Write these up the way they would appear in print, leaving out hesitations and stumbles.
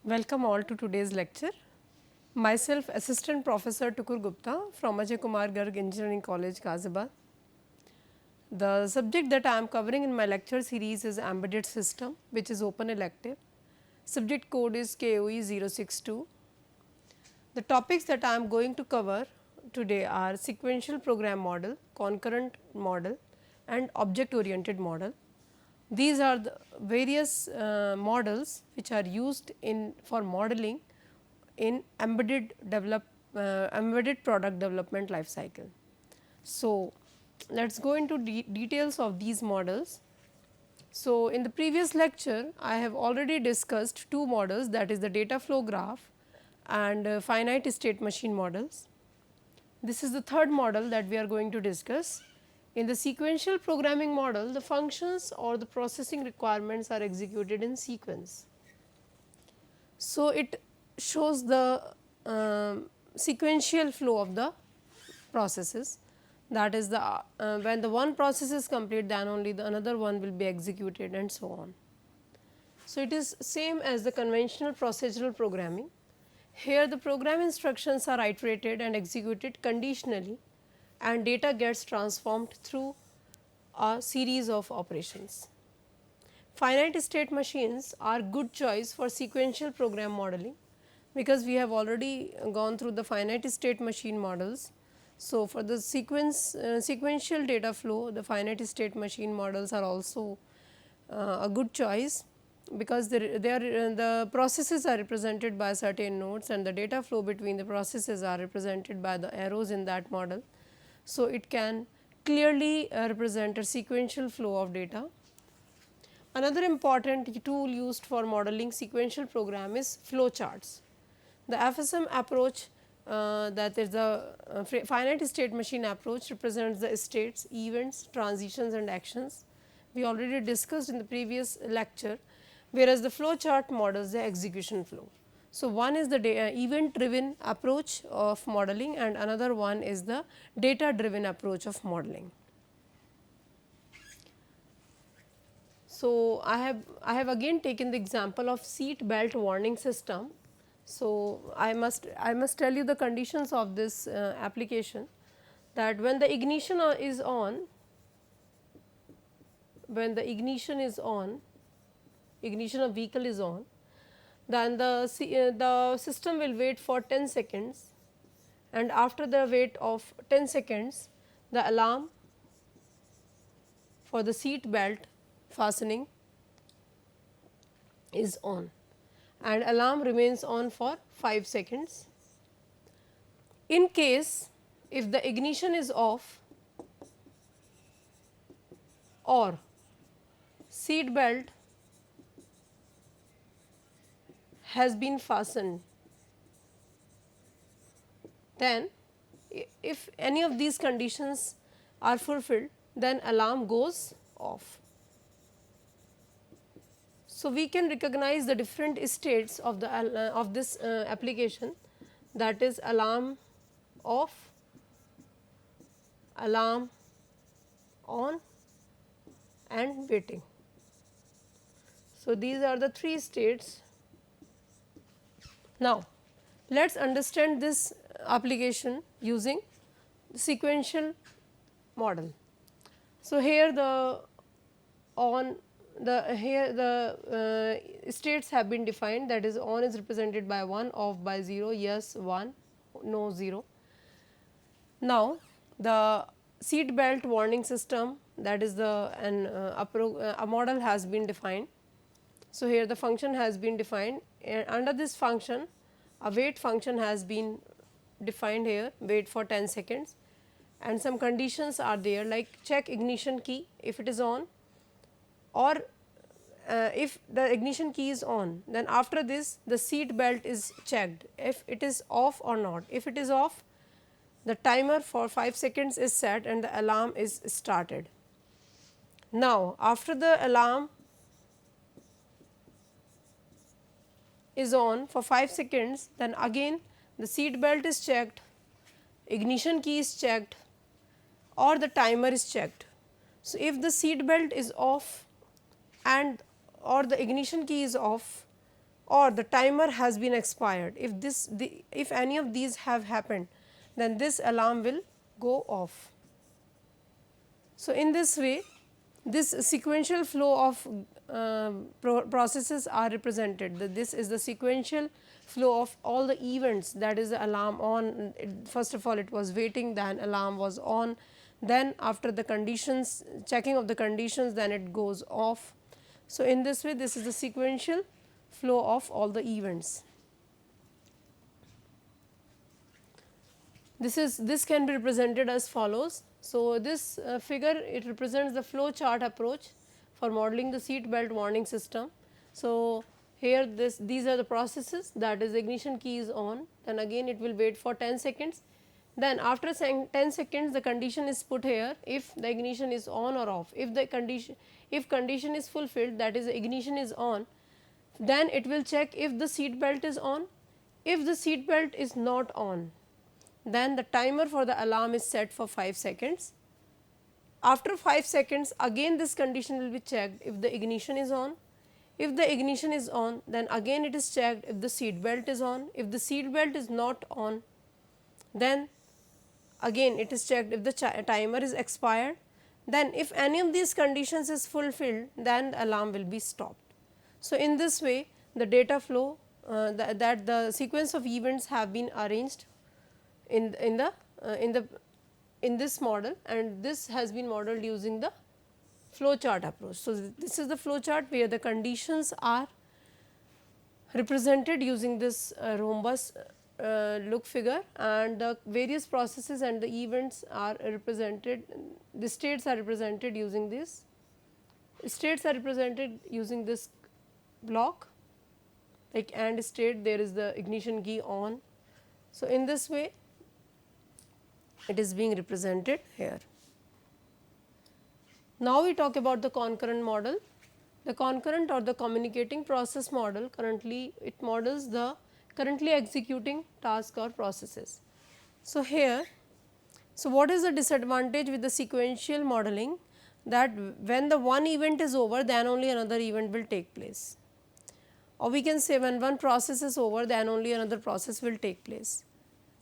Welcome all to today's lecture. Myself Assistant Professor Tukur Gupta from Ajay Kumar Garg Engineering College, Ghaziabad. The subject that I am covering in my lecture series is Embedded System, which is open elective. Subject code is KOE 062. The topics that I am going to cover today are sequential program model, concurrent model and object oriented model. These are the various models which are used in for modeling in embedded product development life cycle. So, let us go into details of these models. So, in the previous lecture I have already discussed two models, that is the data flow graph and finite state machine models. This is the third model that we are going to discuss. In the sequential programming model, the functions or the processing requirements are executed in sequence. So, it shows the sequential flow of the processes, that is the when the one process is complete, then only the another one will be executed and so on. So, it is same as the conventional procedural programming. Here the program instructions are iterated and executed conditionally and data gets transformed through a series of operations. Finite state machines are good choice for sequential program modeling, because we have already gone through the finite state machine models. So, for the sequential data flow, the finite state machine models are also a good choice, because the processes are represented by certain nodes and the data flow between the processes are represented by the arrows in that model. So, it can clearly represent a sequential flow of data. Another important tool used for modeling sequential program is flowcharts. The FSM approach, that is the finite state machine approach, represents the states, events, transitions and actions. We already discussed in the previous lecture, whereas the flowchart models the execution flow. So, one is the event driven approach of modeling and another one is the data driven approach of modeling. So, I have again taken the example of seat belt warning system. So, I must tell you the conditions of this application, that when the ignition is on, ignition of vehicle is on, then the system will wait for 10 seconds, and after the wait of 10 seconds the alarm for the seat belt fastening is on and alarm remains on for 5 seconds. In case if the ignition is off or seat belt has been fastened, then if any of these conditions are fulfilled, then alarm goes off. So, we can recognize the different states of the of this application, that is alarm off, alarm on and waiting. So, these are the three states. Now, let us understand this application using the sequential model. So, here the states have been defined, that is on is represented by 1, off by 0, yes 1, no 0. Now, the seat belt warning system, that is a model has been defined. So, here the function has been defined, and under this function a wait function has been defined here, wait for 10 seconds, and some conditions are there like check ignition key if it is on, or if the ignition key is on, then after this the seat belt is checked if it is off or not. If it is off, the timer for 5 seconds is set and the alarm is started. Now, after the alarm is on for 5 seconds, then again the seat belt is checked, ignition key is checked or the timer is checked. So, if the seat belt is off and or the ignition key is off or the timer has been expired. If any of these have happened, then this alarm will go off. So, in this way this sequential flow of processes are represented. This is the sequential flow of all the events, that is the alarm on. First of all it was waiting, then alarm was on, then after the conditions, checking of the conditions, then it goes off. So, in this way this is the sequential flow of all the events. This can be represented as follows. So, this figure, it represents the flow chart approach for modeling the seat belt warning system. So, here these are the processes, that is ignition key is on, then again it will wait for 10 seconds. Then after 10 seconds the condition is put here, if the ignition is on or off. If condition is fulfilled, that is ignition is on, then it will check if the seat belt is on. If the seat belt is not on, then the timer for the alarm is set for 5 seconds. After 5 seconds again this condition will be checked if the ignition is on. If the ignition is on, then again it is checked if the seat belt is on. If the seat belt is not on, then again it is checked if the timer is expired. Then if any of these conditions is fulfilled, then the alarm will be stopped. So, in this way the data flow that the sequence of events have been arranged in this model, and this has been modeled using the flow chart approach. So, this is the flow chart where the conditions are represented using this rhombus look figure, and the various processes and the events are represented, the states are represented using this, states are represented using this block, like AND state, there is the ignition key on. So, in this way it is being represented here. Now, we talk about the concurrent model. The concurrent or the communicating process model, currently it models the currently executing task or processes. So, here, so what is the disadvantage with the sequential modeling? That when the one event is over, then only another event will take place, or we can say when one process is over, then only another process will take place.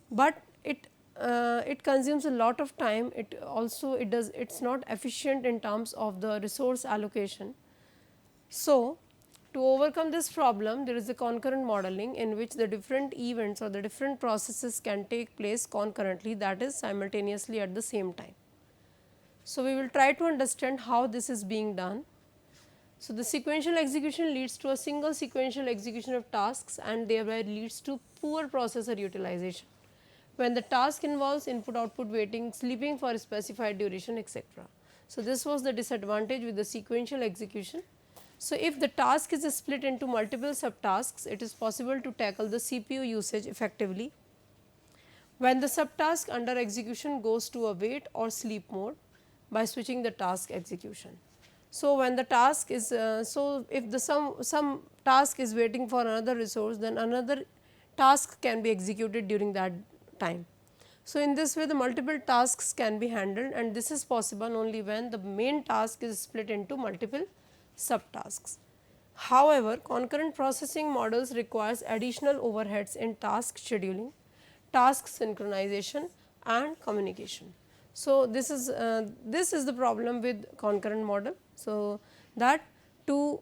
But it consumes a lot of time. It is not efficient in terms of the resource allocation. So, to overcome this problem, there is a concurrent modeling in which the different events or the different processes can take place concurrently, that is simultaneously at the same time. So, we will try to understand how this is being done. So, the sequential execution leads to a single sequential execution of tasks and thereby leads to poor processor utilization when the task involves input output waiting, sleeping for a specified duration, etc. So, this was the disadvantage with the sequential execution. So, if the task is split into multiple subtasks, it is possible to tackle the CPU usage effectively. When the subtask under execution goes to a wait or sleep mode by switching the task execution. So, when the task is if the some task is waiting for another resource, then another task can be executed during that time. So, in this way the multiple tasks can be handled, and this is possible only when the main task is split into multiple subtasks. However, concurrent processing models requires additional overheads in task scheduling, task synchronization and communication. So, this is the problem with concurrent model. So, that to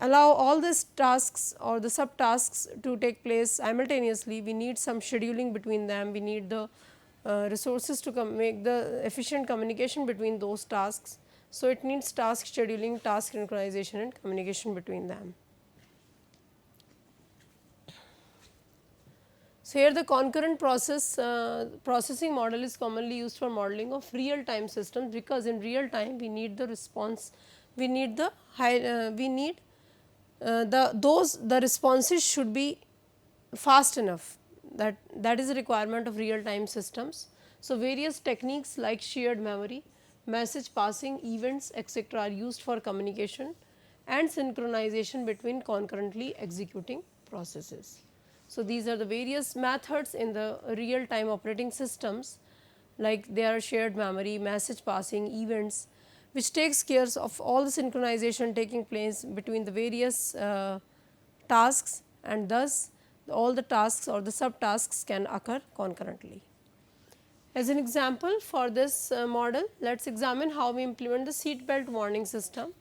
allow all these tasks or the subtasks to take place simultaneously, we need some scheduling between them, we need the resources to make the efficient communication between those tasks. So, it needs task scheduling, task synchronization and communication between them. So, here the concurrent processing model is commonly used for modeling of real time systems, because in real time we need the response, we need the the responses should be fast enough, that is a requirement of real time systems. So, various techniques like shared memory, message passing, events, etc. are used for communication and synchronization between concurrently executing processes. So, these are the various methods in the real time operating systems, like they are shared memory, message passing, events, which takes care of all the synchronization taking place between the various tasks, and thus all the tasks or the subtasks can occur concurrently. As an example for this model, let us examine how we implement the seat belt warning system.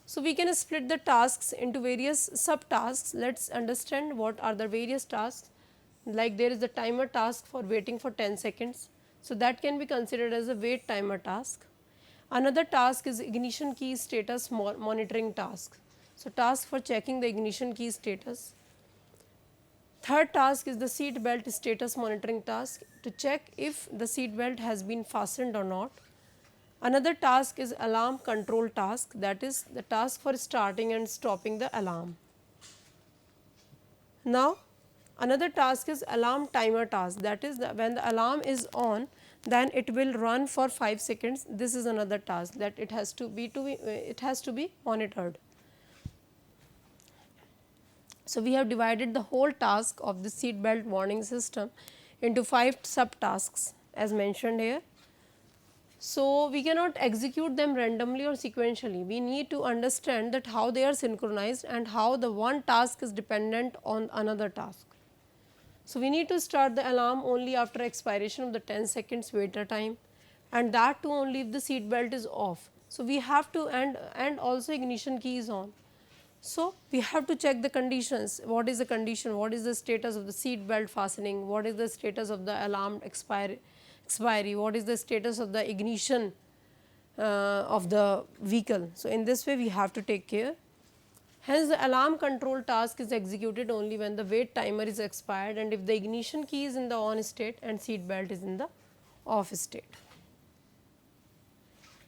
So, we can split the tasks into various subtasks. Let us understand what are the various tasks, like there is the timer task for waiting for 10 seconds. So, that can be considered as a wait timer task. Another task is ignition key status monitoring task. So, task for checking the ignition key status. Third task is the seat belt status monitoring task to check if the seat belt has been fastened or not. Another task is alarm control task, that is the task for starting and stopping the alarm. Now, another task is alarm timer task, that is when the alarm is on, then it will run for 5 seconds. This is another task that it has to be monitored. So, we have divided the whole task of the seat belt warning system into 5 subtasks as mentioned here. So, we cannot execute them randomly or sequentially. We need to understand that how they are synchronized and how the one task is dependent on another task. So, we need to start the alarm only after expiration of the 10 seconds waiter time, and that too only if the seat belt is off. So, we have to and also ignition key is on. So, we have to check the conditions. What is the condition? What is the status of the seat belt fastening? What is the status of the alarm expiry? What is the status of the ignition of the vehicle? So, in this way we have to take care. Hence, the alarm control task is executed only when the wait timer is expired and if the ignition key is in the on state and seat belt is in the off state.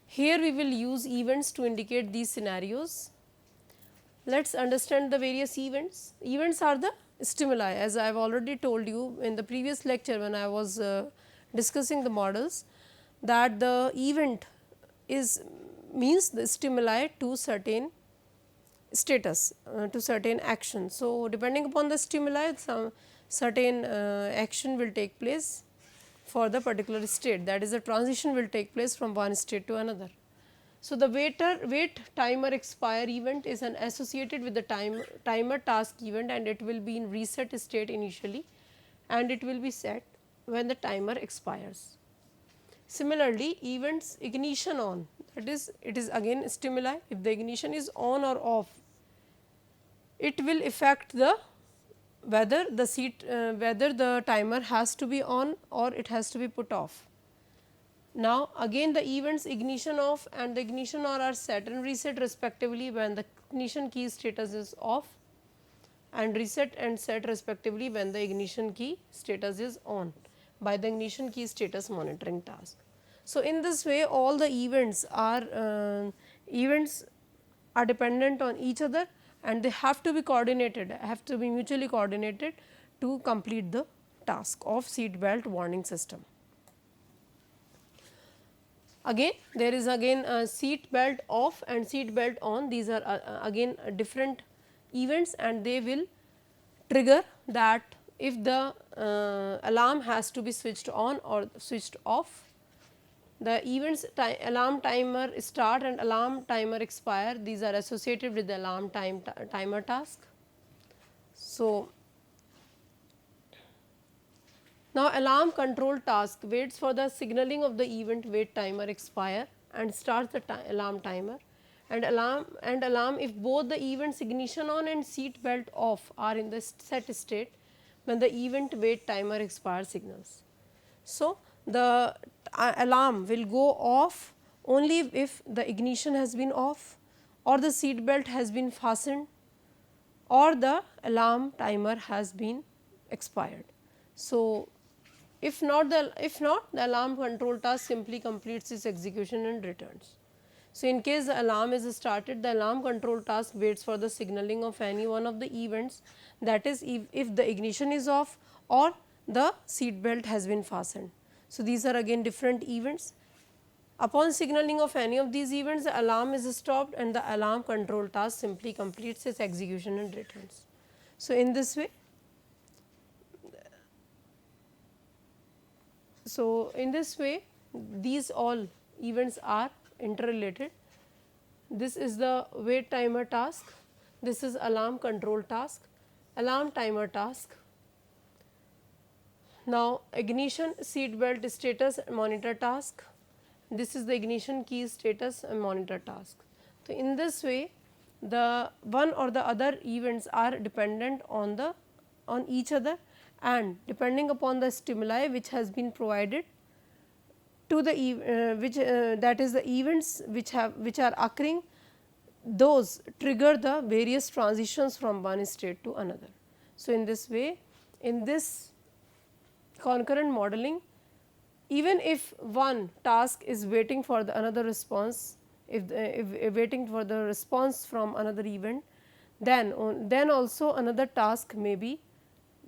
Here we will use events to indicate these scenarios. Let us understand the various events. Events are the stimuli, as I have already told you in the previous lecture when I was discussing the models, that the event is means the stimuli to certain status, to certain action. So, depending upon the stimuli, some certain action will take place for the particular state, that is the transition will take place from one state to another. So, the wait timer expire event is an associated with the timer task event, and it will be in reset state initially and it will be set when the timer expires. Similarly, events ignition on, that is it is again stimuli. If the ignition is on or off, it will affect the whether the timer has to be on or it has to be put off. Now, again the events ignition off and the ignition on are set and reset respectively when the ignition key status is off, and reset and set respectively when the ignition key status is on by the ignition key status monitoring task. So, in this way all the events are dependent on each other and they have to be coordinated, have to be mutually coordinated to complete the task of seat belt warning system. Again there is again a seat belt off and seat belt on, these are again different events and they will trigger that if the alarm has to be switched on or switched off. The events alarm timer start and alarm timer expire, these are associated with the alarm timer task. So, now alarm control task waits for the signaling of the event wait timer expire and starts the alarm timer, and alarm if both the events ignition on and seat belt off are in the set state when the event wait timer expire signals. So, the alarm will go off only if the ignition has been off or the seat belt has been fastened or the alarm timer has been expired. So, if not the alarm control task simply completes its execution and returns. So, in case the alarm is started, the alarm control task waits for the signaling of any one of the events, that is if the ignition is off or the seat belt has been fastened. So, these are again different events. Upon signaling of any of these events, the alarm is stopped and the alarm control task simply completes its execution and returns. So, in this way, these all events are interrelated. This is the wait timer task, this is alarm control task. alarm timer task. Now, ignition seat belt status monitor task. This is the ignition key status and monitor task. So, in this way the one or the other events are dependent on the on each other, and depending upon the stimuli which has been provided to the that is the events which are occurring, those trigger the various transitions from one state to another. So, in this way, in this concurrent modeling, even if one task is waiting for the another response, if waiting for the response from another event, then also another task may be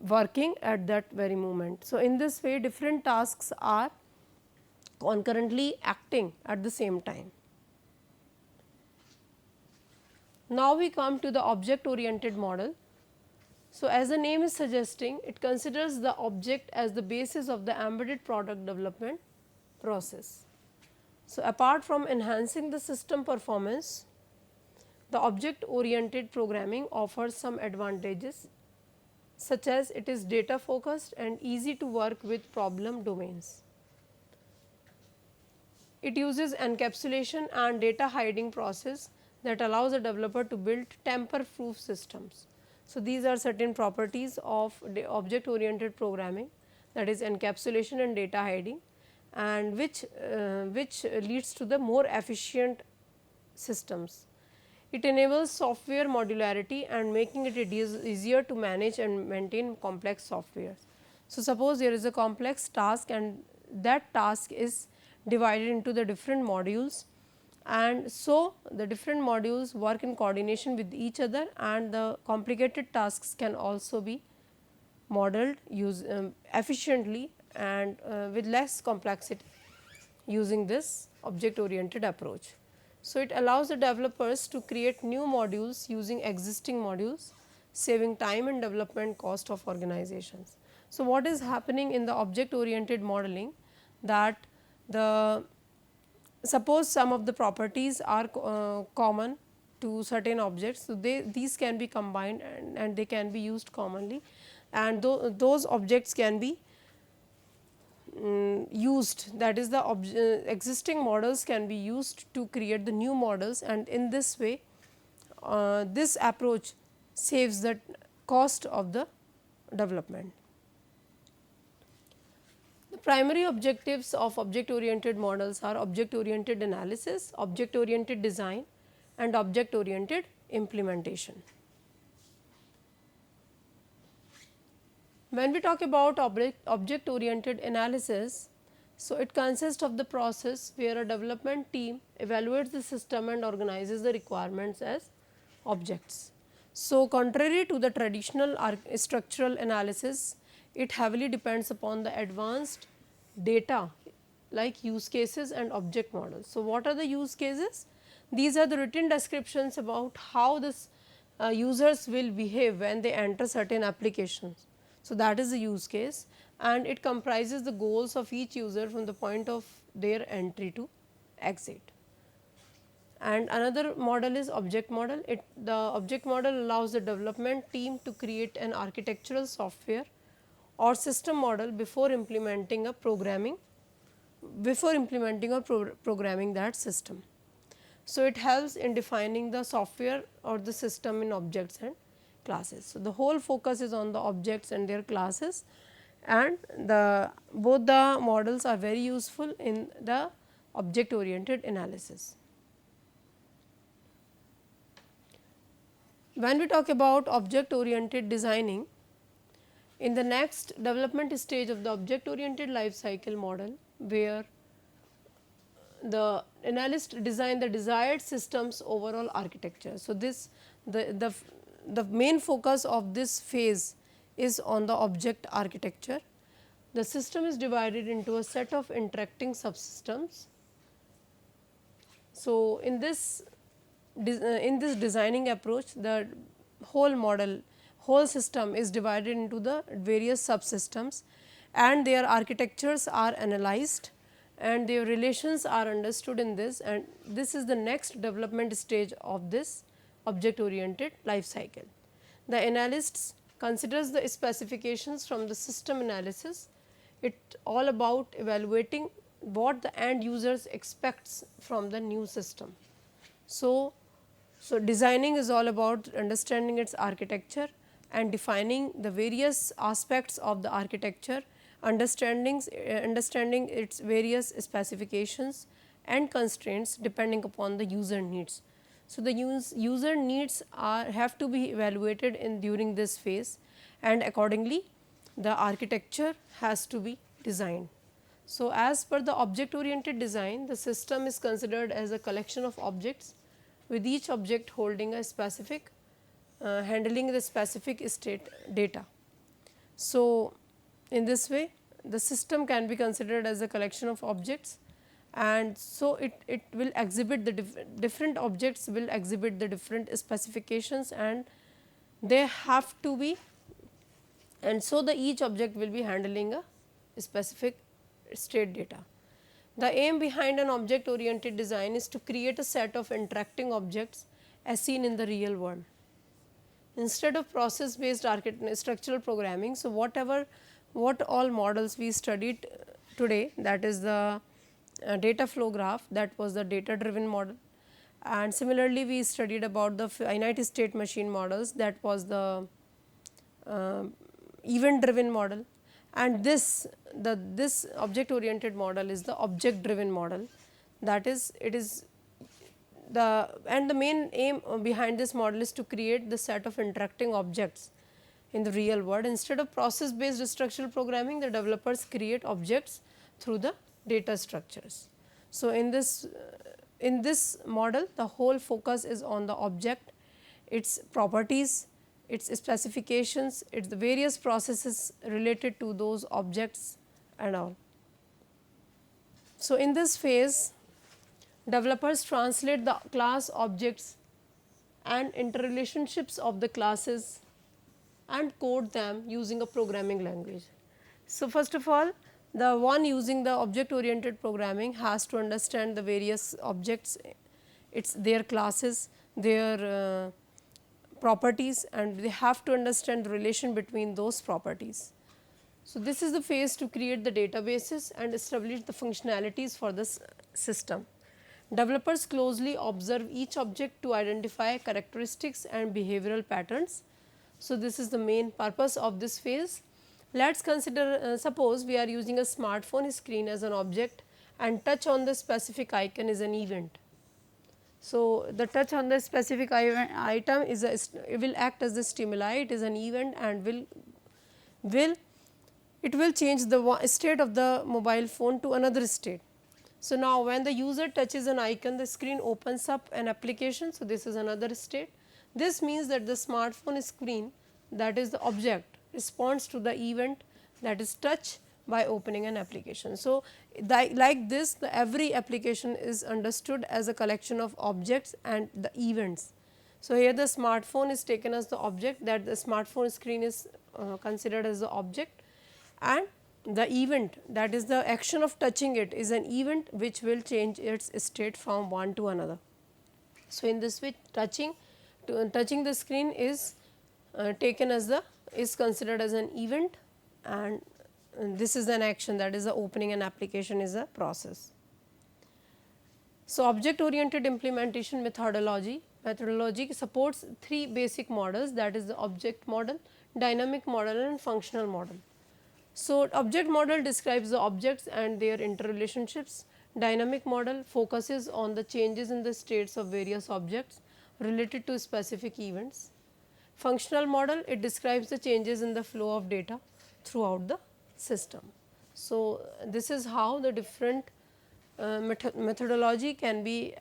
working at that very moment. So, in this way different tasks are concurrently acting at the same time. Now, we come to the object oriented model. So, as the name is suggesting, it considers the object as the basis of the embedded product development process. So, apart from enhancing the system performance, the object oriented programming offers some advantages, such as it is data focused and easy to work with problem domains. It uses encapsulation and data hiding process that allows a developer to build tamper proof systems. So, these are certain properties of the object oriented programming, that is encapsulation and data hiding, and which leads to the more efficient systems. It enables software modularity and making it easier to manage and maintain complex software. So, suppose there is a complex task and that task is divided into the different modules, and so the different modules work in coordination with each other, and the complicated tasks can also be modeled efficiently and with less complexity using this object oriented approach. So, it allows the developers to create new modules using existing modules, saving time and development cost of organizations. So, what is happening in the object oriented modeling, that the suppose some of the properties are common to certain objects. So, these can be combined and they can be used commonly, and those objects can be used, that is the existing models can be used to create the new models, and in this way this approach saves the cost of the development. The primary objectives of object oriented models are object oriented analysis, object oriented design and object oriented implementation. When we talk about object oriented analysis, so it consists of the process where a development team evaluates the system and organizes the requirements as objects. So, contrary to the traditional structural analysis, it heavily depends upon the advanced data like use cases and object models. So, what are the use cases? These are the written descriptions about how this users will behave when they enter certain applications. So, that is the use case, and it comprises the goals of each user from the point of their entry to exit. And another model is object model. The object model allows the development team to create an architectural software or system model before implementing programming that system. So, it helps in defining the software or the system in objects and classes. So, the whole focus is on the objects and their classes, and both the models are very useful in the object oriented analysis. When we talk about object oriented designing, in the next development stage of the object oriented life cycle model, where the analyst design the desired system's overall architecture. So, this the main focus of this phase is on the object architecture. The system is divided into a set of interacting subsystems. So, in this designing approach, the whole system is divided into the various subsystems, and their architectures are analyzed and their relations are understood in this, and this is the next development stage of this object oriented life cycle. The analysts considers the specifications from the system analysis. It all about evaluating what the end users expects from the new system. So, designing is all about understanding its architecture and defining the various aspects of the architecture, understanding its various specifications and constraints depending upon the user needs. So, the user needs have to be evaluated in during this phase, and accordingly the architecture has to be designed. So, as per the object oriented design, the system is considered as a collection of objects, with each object holding a specific handling the specific state data. So, in this way the system can be considered as a collection of objects, and so it will exhibit the different objects will exhibit the different specifications, and they have to be, and so the each object will be handling a specific state data. The aim behind an object oriented design is to create a set of interacting objects as seen in the real world. Instead of process based structural programming, so what all models we studied today, that is the data flow graph, that was the data driven model, and similarly we studied about the finite state machine models, that was the event driven model, and this object oriented model is the object driven model. That is, it is the main aim behind this model is to create the set of interacting objects in the real world. Instead of process based structural programming, the developers create objects through the data structures. So, in this model the whole focus is on the object, its properties, its specifications, its the various processes related to those objects and all. So, in this phase developers translate the class objects and interrelationships of the classes and code them using a programming language. So, first of all, the one using the object oriented programming has to understand the various objects, their classes, their properties, and they have to understand the relation between those properties. So, this is the phase to create the databases and establish the functionalities for this system. Developers closely observe each object to identify characteristics and behavioral patterns. So, this is the main purpose of this phase. Let us consider suppose we are using a smartphone screen as an object and touch on the specific icon is an event. So, the touch on the specific item is it will act as the stimuli, it is an event, and will change the state of the mobile phone to another state. So, now when the user touches an icon, the screen opens up an application. So, this is another state. This means that the smartphone screen, that is the object, responds to the event, that is touch, by opening an application. So, like this every application is understood as a collection of objects and the events. So, here the smartphone is taken as the object, that the smartphone screen is considered as the object, and the event, that is the action of touching it, is an event which will change its state from one to another. So, in this way touching the screen is taken as is considered as an event, and this is an action, that is the opening an application is a process. So, object oriented implementation methodology supports three basic models, that is the object model, dynamic model, and functional model. So, object model describes the objects and their interrelationships. Dynamic model focuses on the changes in the states of various objects related to specific events. Functional model, it describes the changes in the flow of data throughout the system. So, this is how the different methodology can be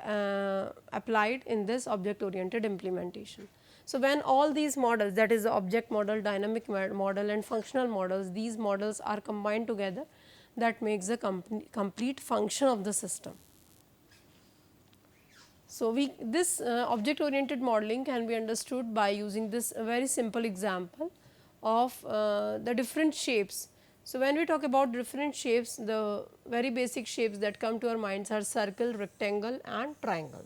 applied in this object oriented implementation. So, when all these models, that is the object model, dynamic model, and functional models, these models are combined together, that makes the complete function of the system. So, this object oriented modeling can be understood by using this very simple example of the different shapes. So, when we talk about different shapes, the very basic shapes that come to our minds are circle, rectangle, and triangle.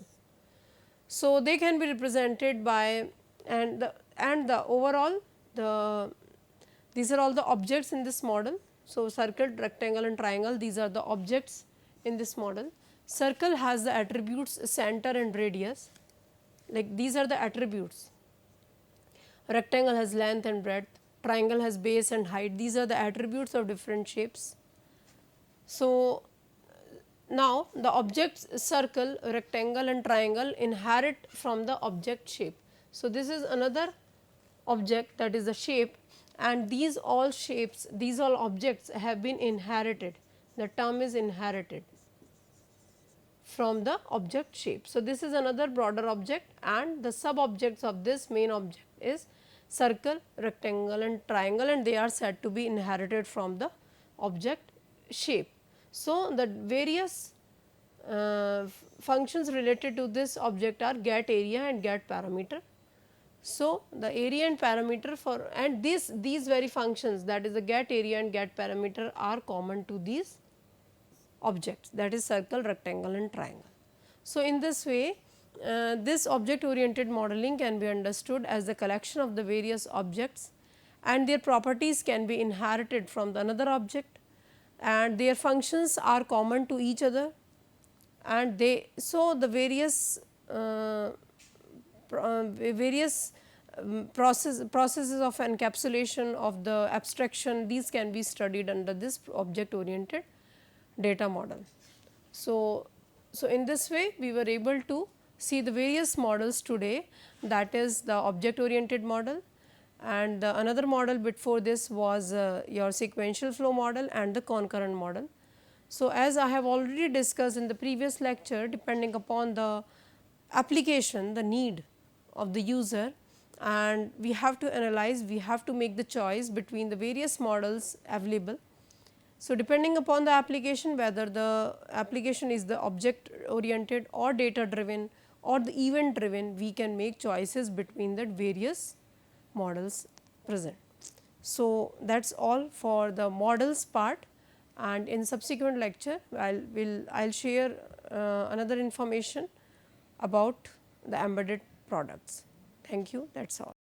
So, they can be represented by and the overall the these are all the objects in this model. So, circle, rectangle and triangle, these are the objects in this model. Circle has the attributes center and radius, like these are the attributes. Rectangle has length and breadth, triangle has base and height, these are the attributes of different shapes. So, now the objects circle, rectangle and triangle inherit from the object shape. So, this is another object, that is the shape, and these all shapes, these all objects have been inherited. The term is inherited from the object shape. So, this is another broader object, and the sub objects of this main object is circle, rectangle and triangle, and they are said to be inherited from the object shape. So, the various functions related to this object are get area and get parameter. So, the area and parameter for, and these very functions, that is the get area and get parameter, are common to these objects, that is circle, rectangle and triangle. So, in this way this object oriented modeling can be understood as the collection of the various objects, and their properties can be inherited from the another object, and their functions are common to each other, and they, so the various processes of encapsulation of the abstraction, these can be studied under this object oriented data model. So, in this way we were able to see the various models today, that is the object oriented model, and the another model before this was your sequential flow model and the concurrent model. So, as I have already discussed in the previous lecture, depending upon the application, the need of the user, and we have to analyze, we have to make the choice between the various models available. So, depending upon the application, whether the application is the object oriented or data driven or the event driven, we can make choices between the various models present. So, that is all for the models part, and in subsequent lecture I will share another information about the embedded products. Thank you, that is all.